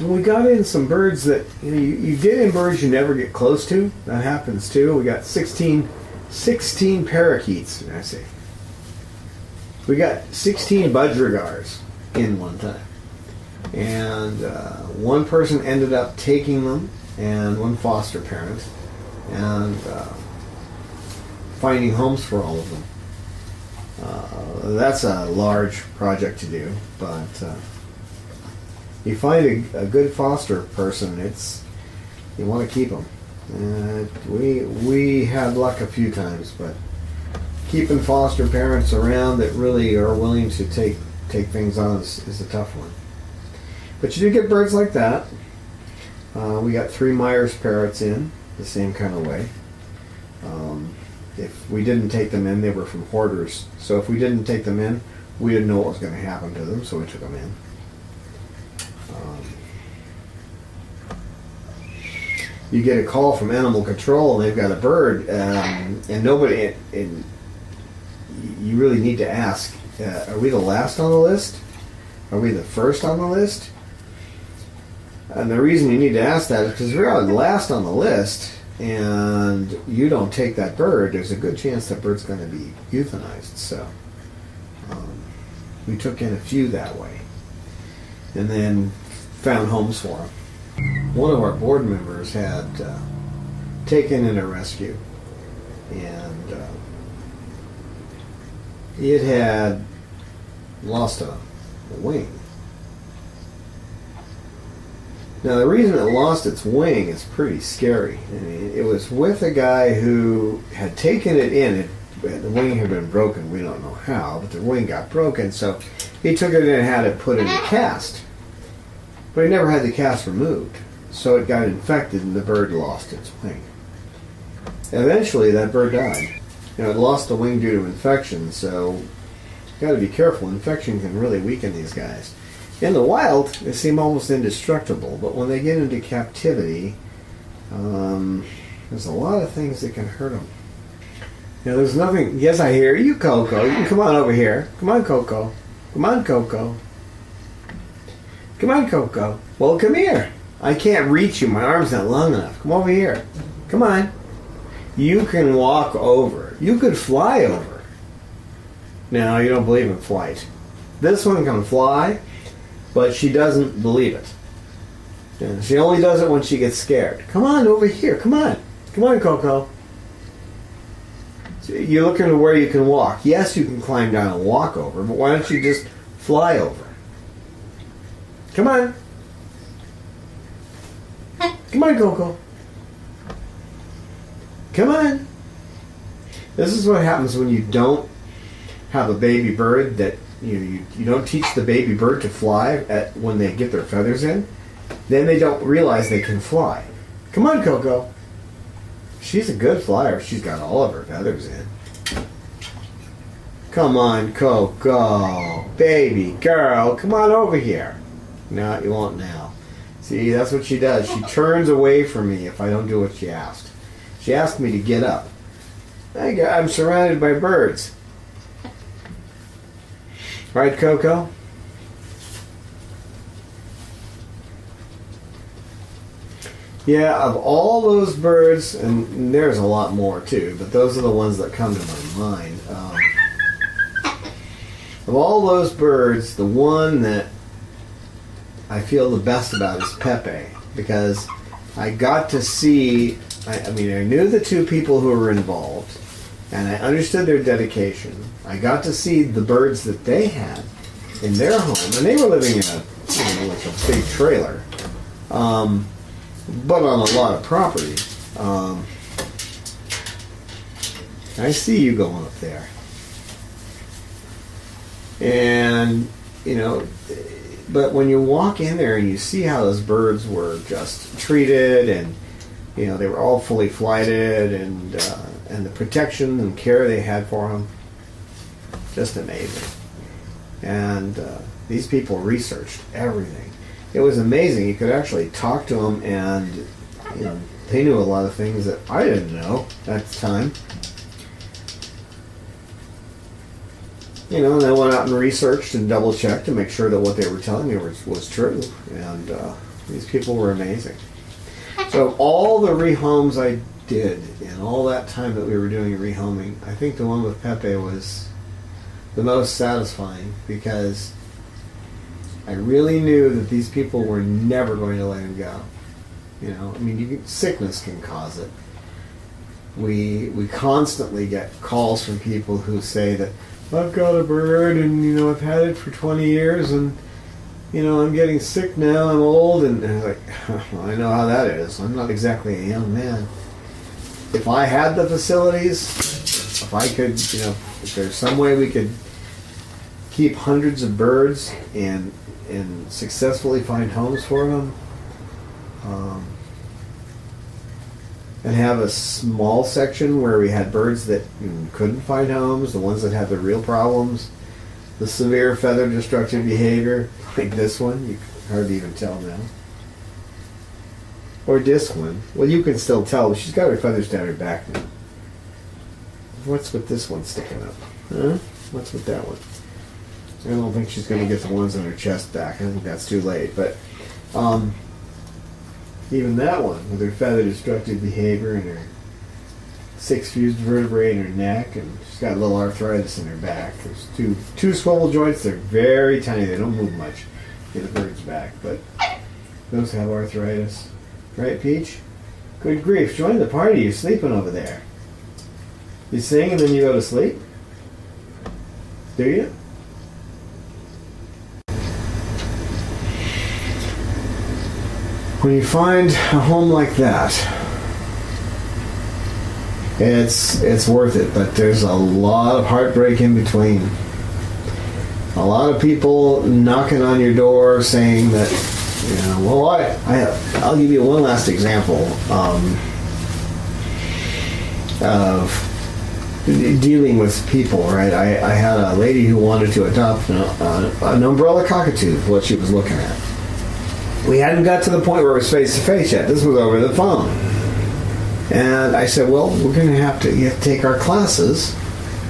And we got in some birds that you get in birds you never get close to. That happens too. We got 16 parakeets. I say. We got 16 budgerigars in one time, and one person ended up taking them, and one foster parent, and finding homes for all of them. That's a large project to do, but. You find a good foster person, you want to keep them. We had luck a few times, but keeping foster parents around that really are willing to take things on is a tough one. But you do get birds like that. We got 3 Myers parrots in the same kind of way. If we didn't take them in, they were from hoarders. So if we didn't take them in, we didn't know what was going to happen to them, so we took them in. You get a call from animal control and they've got a bird, and nobody, and you really need to ask, are we the last on the list? Are we the first on the list? And the reason you need to ask that is because if you're the last on the list and you don't take that bird, there's a good chance that bird's going to be euthanized. So we took in a few that way and then found homes for them. One of our board members had taken in a rescue, and it had lost a wing. Now, the reason it lost its wing is pretty scary. I mean, it was with a guy who had taken it in. The wing had been broken. We don't know how, but the wing got broken, so he took it in and had it put in a cast. But he never had the cast removed, so it got infected and the bird lost its wing. Eventually, that bird died. It lost the wing due to infection, so you got to be careful. Infection can really weaken these guys. In the wild, they seem almost indestructible, but when they get into captivity, there's a lot of things that can hurt them. There's nothing. Yes, I hear you, Coco. You can come on over here. Come on, Coco. Come on, Coco. Come on, Coco. Well, come here. I can't reach you. My arm's not long enough. Come over here. Come on. You can walk over. You could fly over. No, you don't believe in flight. This one can fly, but she doesn't believe it. And she only does it when she gets scared. Come on over here. Come on. Come on, Coco. So you're looking to where you can walk. Yes, you can climb down and walk over, but why don't you just fly over? Come on. Come on, Coco. Come on. This is what happens when you don't have a baby bird that you don't teach the baby bird to fly when they get their feathers in. Then they don't realize they can fly. Come on, Coco. She's a good flyer. She's got all of her feathers in. Come on, Coco. Baby girl, come on over here. No, you won't now. See, that's what she does. She turns away from me if I don't do what she asked. She asked me to get up. I'm surrounded by birds. Right, Coco? Yeah, of all those birds, and there's a lot more too, but those are the ones that come to my mind. Of all those birds, the one that I feel the best about is Pepe, because I got to see, I knew the two people who were involved, and I understood their dedication. I got to see the birds that they had in their home, and they were living in like a big trailer, but on a lot of property. I see you going up there. And, but when you walk in there and you see how those birds were just treated, and, they were all fully flighted, and the protection and care they had for them, just amazing. And these people researched everything. It was amazing. You could actually talk to them, and they knew a lot of things that I didn't know at the time. And I went out and researched and double-checked to make sure that what they were telling me was true. And these people were amazing. So all the rehomes I did in all that time that we were doing rehoming, I think the one with Pepe was the most satisfying, because I really knew that these people were never going to let him go. Sickness can cause it. We constantly get calls from people who say that, I've got a bird, and I've had it for 20 years, and I'm getting sick now, I'm old, and I'm like, I know how that is. I'm not exactly a young man. If I had the facilities, if I could, if there's some way we could keep hundreds of birds and successfully find homes for them, and have a small section where we had birds that couldn't find homes, the ones that had the real problems, the severe feather destructive behavior, like this one, you can hardly even tell now. Or this one. Well, you can still tell, she's got her feathers down her back now. What's with this one sticking up? Huh? What's with that one? I don't think she's going to get the ones on her chest back. I think that's too late, but even that one, with her feather destructive behavior and her 6 fused vertebrae in her neck, and she's got a little arthritis in her back. There's two swivel joints. They're very tiny. They don't move much in a bird's back, but those have arthritis. Right, Peach? Good grief, join the party. You're sleeping over there. You sing and then you go to sleep? Do you? When you find a home like that, it's worth it, but there's a lot of heartbreak in between. A lot of people knocking on your door saying that, I'll give you one last example of dealing with people, right? I had a lady who wanted to adopt an umbrella cockatoo, what she was looking at. We hadn't got to the point where it was face-to-face yet. This was over the phone. And I said, well, we're going to have to take our classes.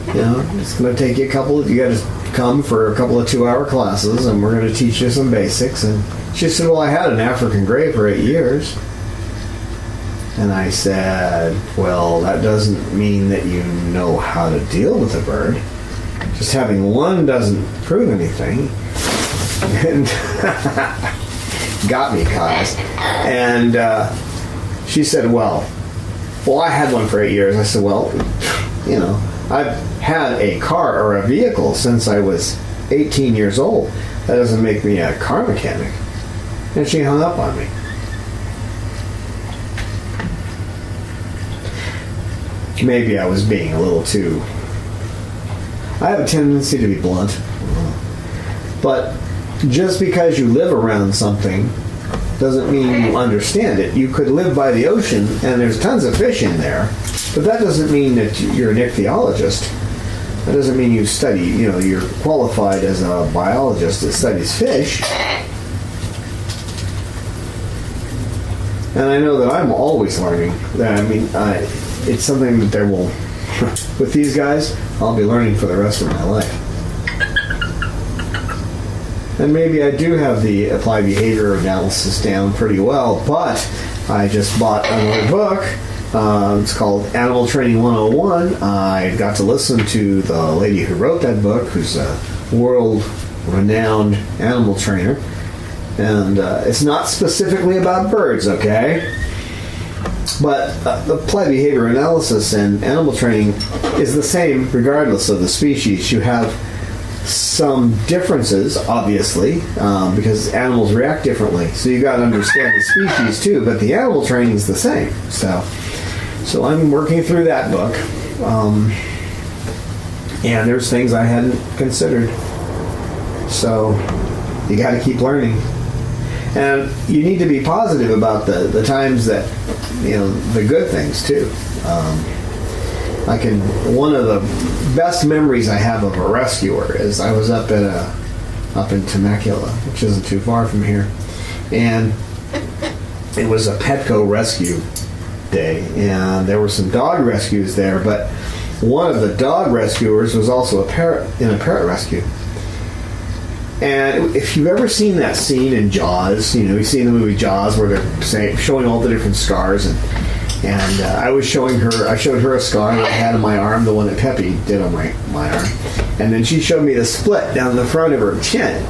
It's going to take you you got to come for a couple of 2-hour classes, and we're going to teach you some basics. And she said, well, I had an African gray for 8 years. And I said, well, that doesn't mean that you know how to deal with a bird. Just having one doesn't prove anything. And got me, cause. And she said, well, I had one for 8 years. I said, well, I've had a car or a vehicle since I was 18 years old. That doesn't make me a car mechanic. And she hung up on me. Maybe I was being a little too... I have a tendency to be blunt. But just because you live around something doesn't mean you understand it. You could live by the ocean, and there's tons of fish in there, but that doesn't mean that you're an ichthyologist. That doesn't mean you study, you're qualified as a biologist that studies fish. And I know that I'm always learning. It's something that there will, with these guys, I'll be learning for the rest of my life. And maybe I do have the applied behavior analysis down pretty well, but I just bought another book. It's called Animal Training 101. I got to listen to the lady who wrote that book, who's a world-renowned animal trainer. And it's not specifically about birds, okay? But the applied behavior analysis and animal training is the same regardless of the species. You have some differences, obviously, because animals react differently. So you got to understand the species too, but the animal training is the same. So I'm working through that book. And there's things I hadn't considered. So you got to keep learning. And you need to be positive about the times that, the good things too. One of the best memories I have of a rescuer is I was up in Temecula, which isn't too far from here, and it was a Petco rescue day, and there were some dog rescues there, but one of the dog rescuers was also a parrot rescue. And if you've ever seen that scene in Jaws, you've seen the movie Jaws where they're showing all the different scars, and I showed her a scar that I had on my arm, the one that Peppy did on my arm, and then she showed me the split down the front of her chin,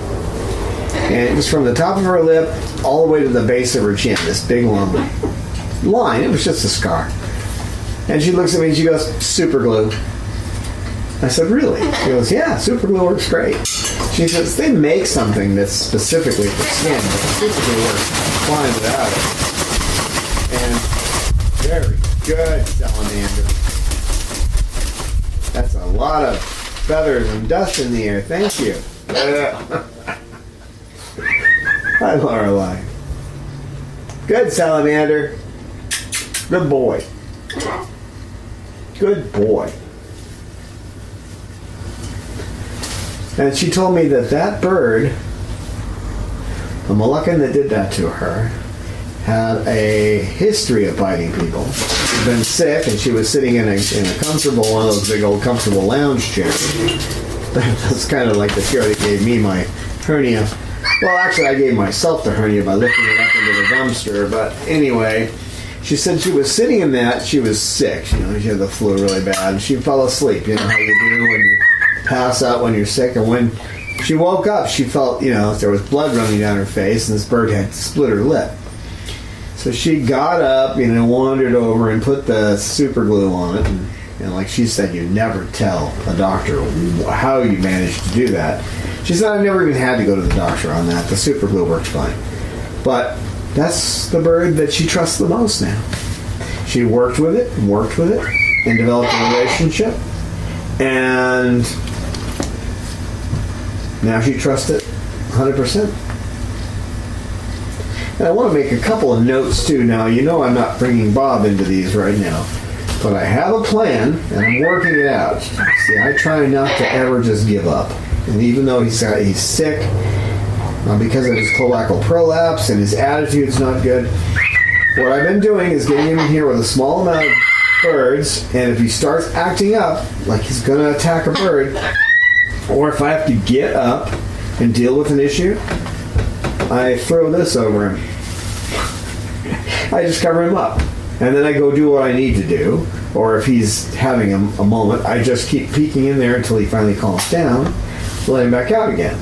and it was from the top of her lip all the way to the base of her chin, this big long line. It was just a scar. And she looks at me and she goes, super glue. I said, really? She goes, yeah, super glue works great. She says, they make something that's specifically for skin, but super glue works fine without it. And very good, salamander. That's a lot of feathers and dust in the air. Thank you. Hi, Lorelei. Good, salamander. Good boy. Good boy. And she told me that bird, the Moluccan that did that to her, had a history of biting people. She'd been sick, and she was sitting in a comfortable, one of those big old comfortable lounge chairs. That's kind of like the chair that gave me my hernia. Well, actually, I gave myself the hernia by lifting it up into the dumpster. But anyway, she said she was sitting in that. She was sick. She had the flu really bad. And she fell asleep. You know how you do when you pass out when you're sick. And when she woke up, she felt, there was blood running down her face, and this bird had split her lip. So she got up, wandered over and put the super glue on it. And like she said, you never tell a doctor how you managed to do that. She said, I've never even had to go to the doctor on that. The super glue works fine. But that's the bird that she trusts the most now. She worked with it, and developed a relationship. And now she trusts it 100%. And I want to make a couple of notes, too. Now, I'm not bringing Bob into these right now. But I have a plan, and I'm working it out. See, I try not to ever just give up. And even though he's sick, because of his cloacal prolapse and his attitude's not good, what I've been doing is getting him in here with a small amount of birds, and if he starts acting up, like he's going to attack a bird, or if I have to get up and deal with an issue, I throw this over him. I just cover him up. And then I go do what I need to do. Or if he's having a moment, I just keep peeking in there until he finally calms down, let him back out again.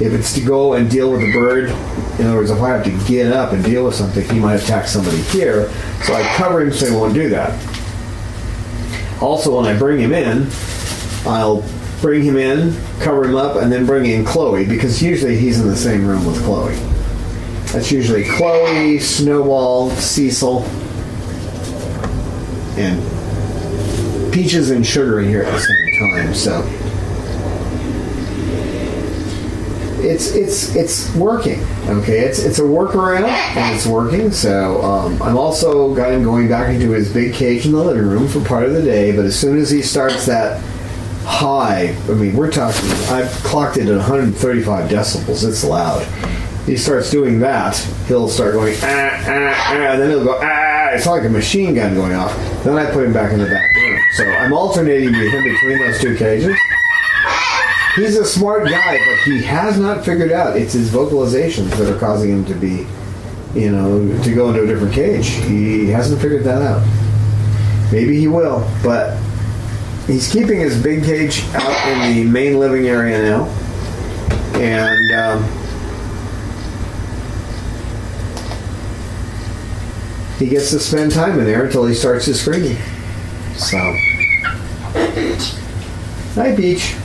If it's to go and deal with a bird, in other words, if I have to get up and deal with something, he might attack somebody here. So I cover him so he won't do that. Also, when I bring him in, I'll bring him in, cover him up, and then bring in Chloe, because usually he's in the same room with Chloe. That's usually Chloe, Snowball, Cecil, and Peaches and Sugar in here at the same time. So it's working. Okay, it's a workaround, and it's working. So I'm also got him going back into his big cage in the living room for part of the day. But as soon as he starts that high, we're talking, I've clocked it at 135 decibels. It's loud. He starts doing that, he'll start going, and then he'll go, it's like a machine gun going off. Then I put him back in the back room. So I'm alternating with him between those two cages. He's a smart guy, but he has not figured out it's his vocalizations that are causing him to be, to go into a different cage. He hasn't figured that out. Maybe he will, but he's keeping his big cage out in the main living area now. And he gets to spend time in there until he starts his screaming. So, hi, Peach.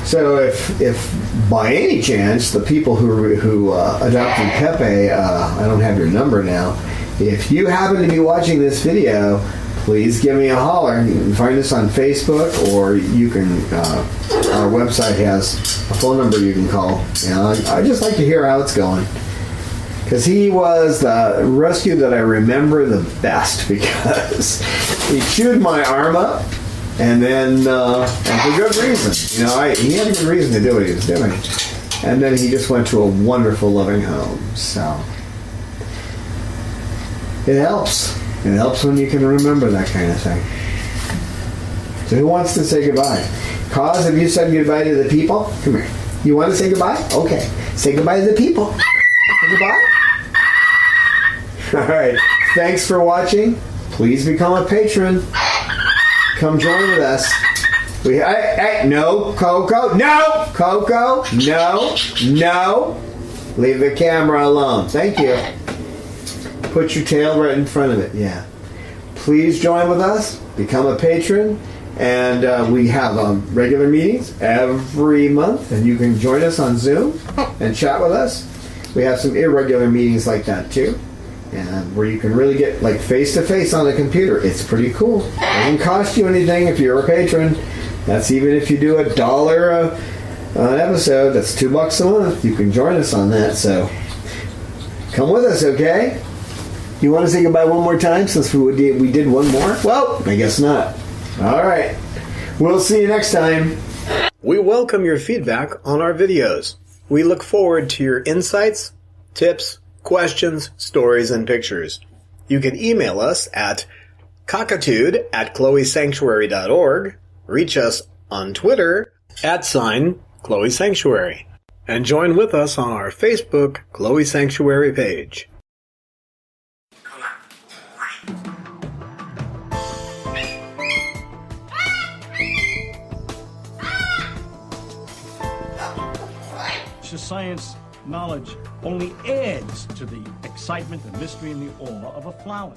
So if by any chance the people who adopted Pepe, I don't have your number now, if you happen to be watching this video, please give me a holler. You can find us on Facebook, or you can, our website has a phone number you can call. And I'd just like to hear how it's going. Because he was the rescue that I remember the best, because he chewed my arm up, and then, and for good reason. You know, he had a good reason to do what he was doing. And then he just went to a wonderful, loving home. So, it helps. It helps when you can remember that kind of thing. So who wants to say goodbye? Cause, have you said goodbye to the people? Come here. You want to say goodbye? Okay. Say goodbye to the people. Say goodbye. All right. Thanks for watching. Please become a patron. Come join with us. No, Coco. No, Coco. No. Leave the camera alone. Thank you. Put your tail right in front of it. Yeah. Please join with us. Become a patron. And we have regular meetings every month. And you can join us on Zoom and chat with us. We have some irregular meetings like that too. And where you can really get like face-to-face on the computer. It's pretty cool. It doesn't cost you anything if you're a patron. That's even if you do $1 an episode. That's $2 a month. You can join us on that. So come with us, okay? You want to say goodbye one more time since we did one more? Well, I guess not. All right. We'll see you next time. We welcome your feedback on our videos. We look forward to your insights, tips, questions, stories, and pictures. You can email us at cockatoo@chloesanctuary.org, reach us on Twitter @Chloe Sanctuary, and join with us on our Facebook Chloe Sanctuary page. Science knowledge only adds to the excitement, the mystery, and the awe of a flower.